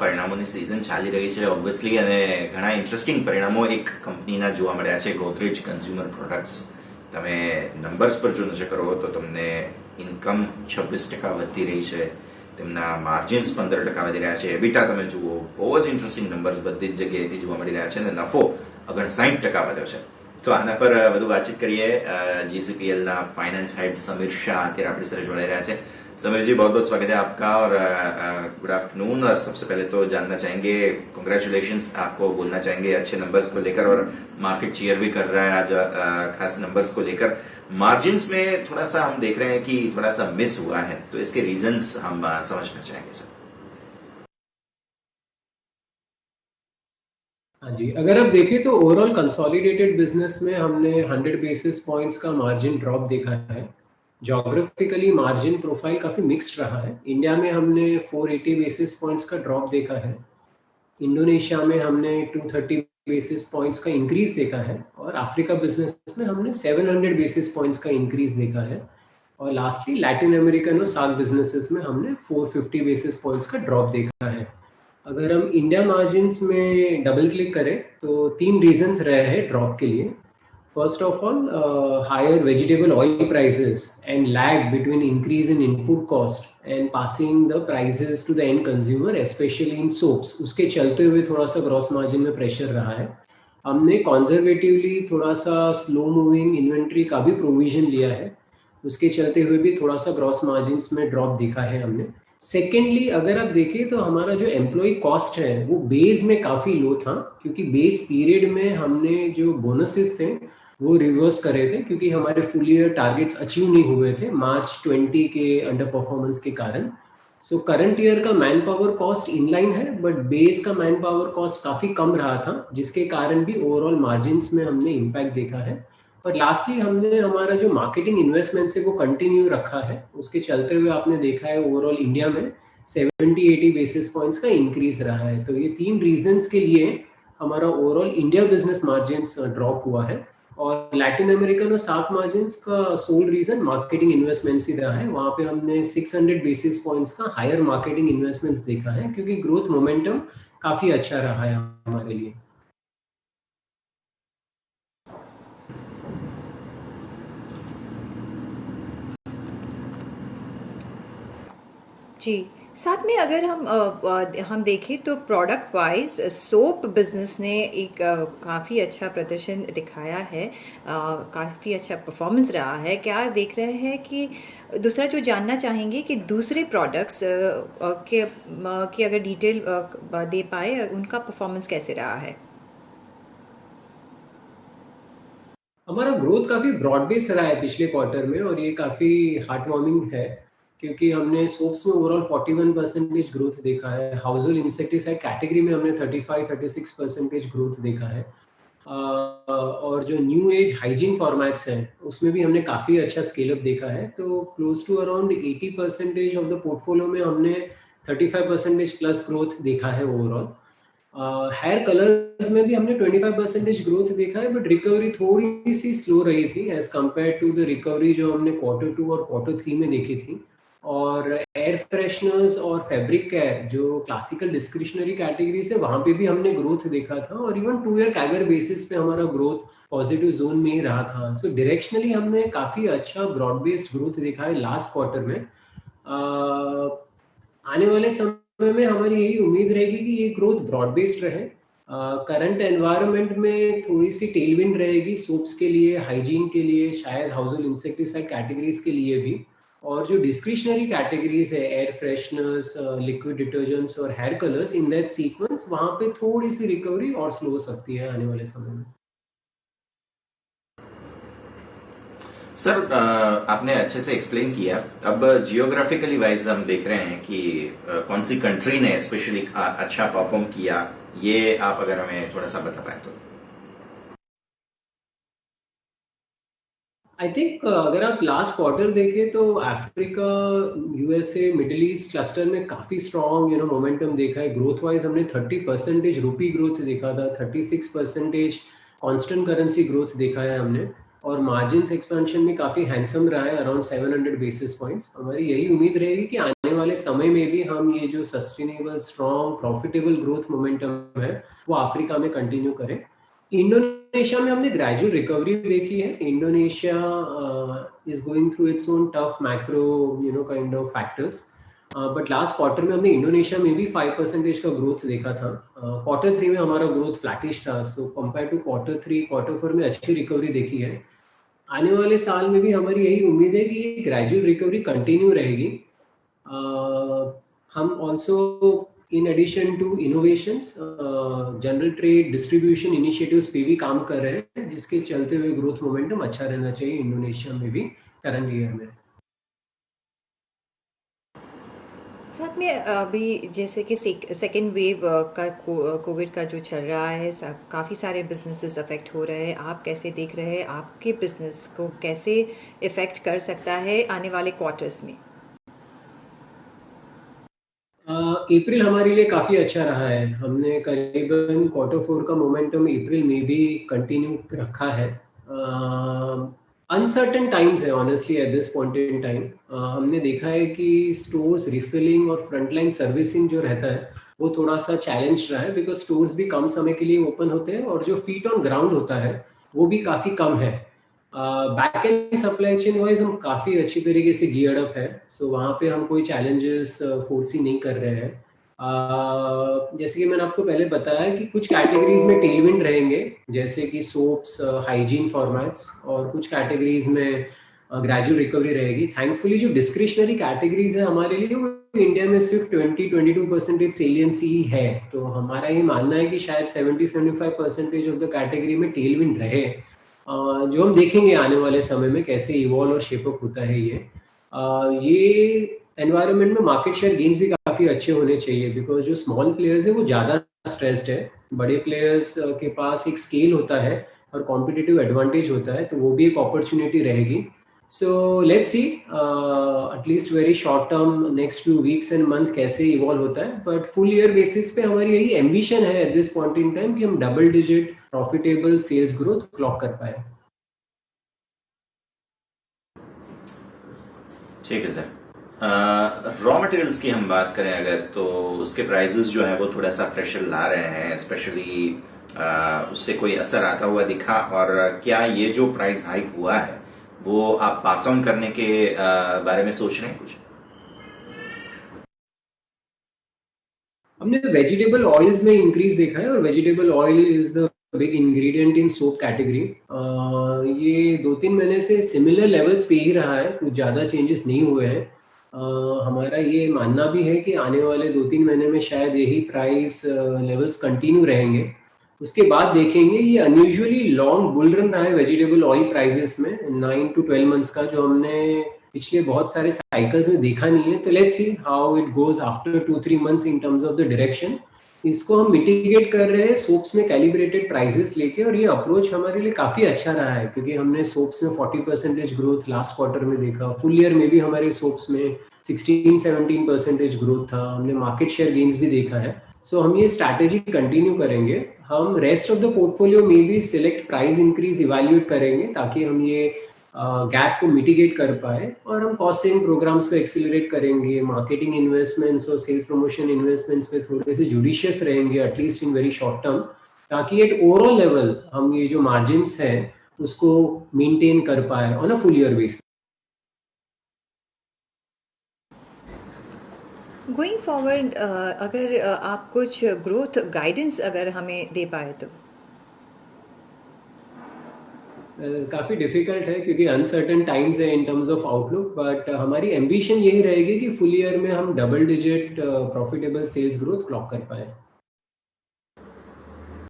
પરિણામોની સિઝન ચાલી રહી છે ઓબ્વિયસલી, અને ઘણા ઇન્ટરેસ્ટિંગ પરિણામો એક કંપનીના જોવા મળ્યા છે, ગોદરેજ કન્ઝ્યુમર પ્રોડક્ટ્સ. તમે નંબર્સ પર જો નજર કરો તો તમને ઇન્કમ 26% વધી રહી છે, તેમના માર્જિન્સ 15% વધી રહ્યા છે, એબિટા તમે જુઓ, બહુ જ ઇન્ટરેસ્ટિંગ નંબર્સ બધી જ જગ્યાએથી જોવા મળી રહ્યા છે, અને નફો 59% વધ્યો છે. તો આના પર વધુ વાતચીત કરીએ. जीसीपीएल ना फाइनेंस हेड समीर शाह અત્યારે આપણી સાથે જોડાઈ રહ્યા છે. समीर जी, बहुत बहुत स्वागत है आपका और गुड आफ्टरनून. और सबसे पहले तो जानना चाहेंगे, कांग्रेचुलेशंस आपको बोलना चाहेंगे अच्छे नंबर्स को लेकर, और मार्केट चीयर भी कर रहा है आज खास नंबर्स को लेकर. मार्जिन्स में थोड़ा सा हम देख रहे हैं कि थोड़ा सा मिस हुआ है, तो इसके रीजंस हम समझना चाहेंगे सर. हाँ जी, अगर आप देखें तो ओवरऑल कंसोलिडेटेड बिजनेस में हमने 100 बेसिस पॉइंट्स का मार्जिन ड्रॉप देखा है. जोग्राफिकली मार्जिन प्रोफाइल काफ़ी मिक्स्ड रहा है. इंडिया में हमने 480 बेसिस पॉइंट्स का ड्रॉप देखा है. इंडोनेशिया में हमने 230 बेसिस पॉइंट्स का इंक्रीज देखा है, और अफ्रीका बिजनेस में हमने 700 बेसिस पॉइंट्स का इंक्रीज देखा है. और लास्टली लैटिन अमेरिकन और सार्क बिजनेसेस में हमने 450 बेसिस पॉइंट्स का ड्रॉप देखा है. अगर हम इंडिया मार्जिन्स में डबल क्लिक करें तो 3 रीजंस रहे हैं ड्रॉप के लिए. First of all, higher vegetable oil prices and lag between increase in input cost and passing the prices to the end consumer, especially in soaps, उसके चलते हुए थोड़ा सा ग्रॉस मार्जिन में प्रेशर रहा है. हमने कॉन्जर्वेटिवली थोड़ा सा स्लो मूविंग इन्वेंट्री का भी प्रोविजन लिया है, उसके चलते हुए भी थोड़ा सा ग्रॉस मार्जिन्स में ड्रॉप दिखा है हमने. सेकेंडली, अगर आप देखें तो हमारा जो एम्प्लॉय कॉस्ट है वो बेस में काफ़ी लो था, क्योंकि बेस पीरियड में हमने जो बोनसेस थे वो रिवर्स करे थे, क्योंकि हमारे फुल ईयर टारगेट्स अचीव नहीं हुए थे मार्च 20 के अंडर परफॉर्मेंस के कारण. सो करंट ईयर का मैन पावर कॉस्ट इनलाइन है, बट बेस का मैन पावर कॉस्ट काफ़ी कम रहा था, जिसके कारण भी ओवरऑल मार्जिन्स में हमने इम्पैक्ट देखा है. और लास्टली हमने हमारा जो मार्केटिंग इन्वेस्टमेंट है वो कंटिन्यू रखा है, उसके चलते हुए आपने देखा है ओवरऑल इंडिया में 70-80 बेसिस पॉइंट्स का इंक्रीज रहा है. तो ये 3 रीजंस के लिए हमारा overall India business margins drop हुआ है. और लैटिन अमेरिकन और सार्क मार्जिन्स का सोल रीजन मार्केटिंग इन्वेस्टमेंट्स ही रहा है. वहाँ पे हमने 600 बेसिस पॉइंट्स का हायर मार्केटिंग इन्वेस्टमेंट्स देखा है, क्योंकि ग्रोथ मोमेंटम काफ़ी अच्छा रहा है हमारे लिए. जी, साथ में अगर हम देखें तो प्रोडक्ट वाइज सोप बिजनेस ने एक काफ़ी अच्छा प्रदर्शन दिखाया है, काफ़ी अच्छा परफॉर्मेंस रहा है. क्या देख रहे हैं कि दूसरा जो जानना चाहेंगे कि दूसरे प्रोडक्ट्स की अगर डिटेल दे पाए, उनका परफॉर्मेंस कैसे रहा है. हमारा ग्रोथ काफ़ी ब्रॉड बेस रहा है पिछले क्वार्टर में, और ये काफ़ी हार्ट वार्मिंग है, क्योंकि हमने सोप्स में ओवरऑल 41% ग्रोथ देखा है. हाउस होल्ड इंसेक्टिसाइड कैटेगरी में हमने 35-36% ग्रोथ देखा है. और जो न्यू एज हाइजीन फॉर्मेट्स हैं उसमें भी हमने काफ़ी अच्छा स्केल अप देखा है. तो close to around 80% of the portfolio में हमने 35% प्लस ग्रोथ देखा है ओवरऑल. हेयर कलर्स में भी हमने 25% ग्रोथ देखा है, बट रिकवरी थोड़ी सी स्लो रही थी as compare to the recovery जो हमने Q2 और Q3 में देखी थी. और एयर फ्रेशनर्स और फैब्रिक केयर जो क्लासिकल डिस्क्रिशनरी कैटेगरीज है, वहाँ पे भी हमने ग्रोथ देखा था, और इवन 2 ईयर कैगर बेसिस पे हमारा ग्रोथ पॉजिटिव जोन में ही रहा था. सो डायरेक्शनली हमने काफ़ी अच्छा ब्रॉड बेस्ड ग्रोथ देखा है लास्ट क्वार्टर में. आने वाले समय में हमारी यही उम्मीद रहेगी कि ये ग्रोथ ब्रॉड बेस्ड रहे. करंट एनवायरनमेंट में थोड़ी सी टेलविंड रहेगी सोप्स के लिए, हाइजीन के लिए, शायद हाउस होल्ड इंसेक्टिसाइड कैटेगरीज के लिए भी. और जो डिस्क्रिशनरी कैटेगरीज है, एयर फ्रेशनर्स, लिक्विड डिटर्जेंट्स और hair colours, in that sequence वहाँ पे थोड़ी सी रिकवरी और स्लो हो सकती है आने वाले समय में. सर, आपने अच्छे से एक्सप्लेन किया. अब जियोग्राफिकली वाइज हम देख रहे हैं कि कौन सी कंट्री ने स्पेशली अच्छा परफॉर्म किया, ये आप अगर हमें थोड़ा सा बता पाए तो. आई थिंक अगर आप लास्ट क्वार्टर देखें तो Africa, USA, middle east cluster में काफ़ी स्ट्रॉन्ग मोमेंटम देखा है. ग्रोथ वाइज हमने 30% रुपी ग्रोथ देखा था, 36% कॉन्स्टेंट करेंसी ग्रोथ देखा है हमने. और मार्जिन्स एक्सपेंशन भी काफ़ी हैंडसम रहा है, अराउंड 700 बेसिस पॉइंट्स. हमारी यही उम्मीद रहेगी कि आने आने वाले समय में भी हम ये जो sustainable strong profitable growth momentum है वो अफ्रीका में कंटिन्यू करें। इंडोनेशिया में हमने ग्रेजुअल रिकवरी देखी है। Indonesia is going through its own tough macro kind of factors, but last quarter में हमने इंडोनेशिया में भी 5% का ग्रोथ देखा था। क्वार्टर 3 में हमारा ग्रोथ फ्लैटिश था, so compare to quarter 3 quarter 4 में अच्छी रिकवरी देखी है। आने वाले साल में भी हमारी यही उम्मीद है कि ये ग्रेजुअल रिकवरी कंटिन्यू रहेगी। हम also in addition to innovations general trade distribution initiatives पे भी काम कर रहे हैं, जिसके चलते हुए ग्रोथ मोमेंटम अच्छा रहना चाहिए इंडोनेशिया में भी करंट ईयर में। साथ में अभी जैसे कि सेकेंड वेव का कोविड का जो चल रहा है, काफ़ी सारे बिजनेसेस अफेक्ट हो रहे हैं। आप कैसे देख रहे हैं, आपके बिजनेस को कैसे इफेक्ट कर सकता है आने वाले क्वार्टर्स में? अप्रैल हमारे लिए काफ़ी अच्छा रहा है। हमने करीबन क्वार्टर 4 का मोमेंटम अप्रैल में भी कंटिन्यू रखा है। अनसर्टन टाइम्स है honestly eight this point in time. हमने देखा है कि स्टोर्स रिफिलिंग और फ्रंटलाइन सर्विसिंग जो रहता है वो थोड़ा सा चैलेंज रहा है, बिकॉज स्टोर्स भी कम समय के लिए ओपन होते हैं और जो फीट ऑन ग्राउंड होता है वो भी काफ़ी कम है। Back and supply chain wise हम काफ़ी अच्छी तरीके से गियर्ड अप है, सो वहाँ पे हम कोई चैलेंजेस फोर्सी नहीं कर रहे हैं। जैसे कि मैंने आपको पहले बताया कि कुछ कैटेगरीज में टेलविंड रहेंगे, जैसे कि सोप्स, हाइजीन फॉर्मेट्स, और कुछ कैटेगरीज में ग्रेजुअल रिकवरी रहेगी। थैंकफुली जो डिस्क्रिशनरी कैटेगरीज है हमारे लिए वो इंडिया में सिर्फ 20-22% सेलियंसी ही है, तो हमारा ये मानना है कि शायद 70-75% ऑफ द कैटेगरी में टेलविंड रहे, जो हम देखेंगे आने वाले समय में कैसे इवॉल्व और शेपअप होता है। ये एनवायरनमेंट में मार्केट शेयर गेन्स भी काफी अच्छे होने चाहिए, बिकॉज जो स्मॉल प्लेयर्स है वो ज्यादा स्ट्रेस्ड है। बड़े प्लेयर्स के पास एक स्केल होता है और कॉम्पिटिटिव एडवांटेज होता है, तो वो भी एक अपॉर्चुनिटी रहेगी। So let's see at least very short term next few weeks and month कैसे इवॉल्व होता है, बट फुल ईयर बेसिस पे हमारी यही एम्बिशन है at this point in time कि हम double digit profitable sales growth clock कर पाए। ठीक है सर। रॉ मटेरियल्स की हम बात करें अगर, तो उसके प्राइसेस जो है वो थोड़ा सा प्रेशर ला रहे हैं, स्पेशली उससे कोई असर आता हुआ दिखा? और क्या ये जो प्राइस हाइक हुआ है वो आप पास ऑन करने के बारे में सोच रहे हैं कुछ? हमने वेजिटेबल ऑयल्स में इंक्रीज देखा है, और vegetable oil is the big ingredient in soap category. ये 2-3 महीने से सिमिलर लेवल्स पे ही रहा है, कुछ ज़्यादा चेंजेस नहीं हुए हैं। हमारा ये मानना भी है कि आने वाले 2-3 महीने में शायद यही प्राइस लेवल्स कंटिन्यू रहेंगे। उसके बाद देखेंगे, ये अनयूजुअली लॉन्ग बुल रन रहा है वेजिटेबल ऑयल प्राइसेस में 9 to 12 मंथ्स का, जो हमने पिछले बहुत सारे साइकिल्स में देखा नहीं है। तो let's see how it goes after 2-3 months in terms of the direction. इसको हम मिटिगेट कर रहे हैं सोप्स में कैलिब्रेटेड प्राइसेस लेके, और ये अप्रोच हमारे लिए काफी अच्छा रहा है, क्योंकि हमने सोप्स में 40% ग्रोथ लास्ट क्वार्टर में देखा। फुल ईयर में भी हमारे सोप्स में 16-17% ग्रोथ था। हमने मार्केट शेयर गेन्स भी देखा है। सो हम ये स्ट्रैटेजी कंटिन्यू करेंगे। हम रेस्ट ऑफ द पोर्टफोलियो में भी सिलेक्ट प्राइस इंक्रीज इवैल्यूएट करेंगे, ताकि हम ये गैप को मिटिगेट कर पाए, और हम कॉस्ट सेविंग प्रोग्राम्स को एक्सिलरेट करेंगे। मार्केटिंग इन्वेस्टमेंट्स और सेल्स प्रमोशन इन्वेस्टमेंट्स पे थोड़े से जुडिशियस रहेंगे, at least in very short term, ताकि एट ओवरऑल लेवल हम ये जो मार्जिन्स हैं उसको मेंटेन कर पाए on a full year basis. Going forward अगर आप कुछ ग्रोथ गाइडेंस अगर हमें दे पाए तो? काफ़ी डिफिकल्ट है, क्योंकि अनसर्टन टाइम्स है in terms of outlook, but हमारी एम्बिशन यही रहेगी कि फुल ईयर में हम double digit profitable sales growth clock कर पाए।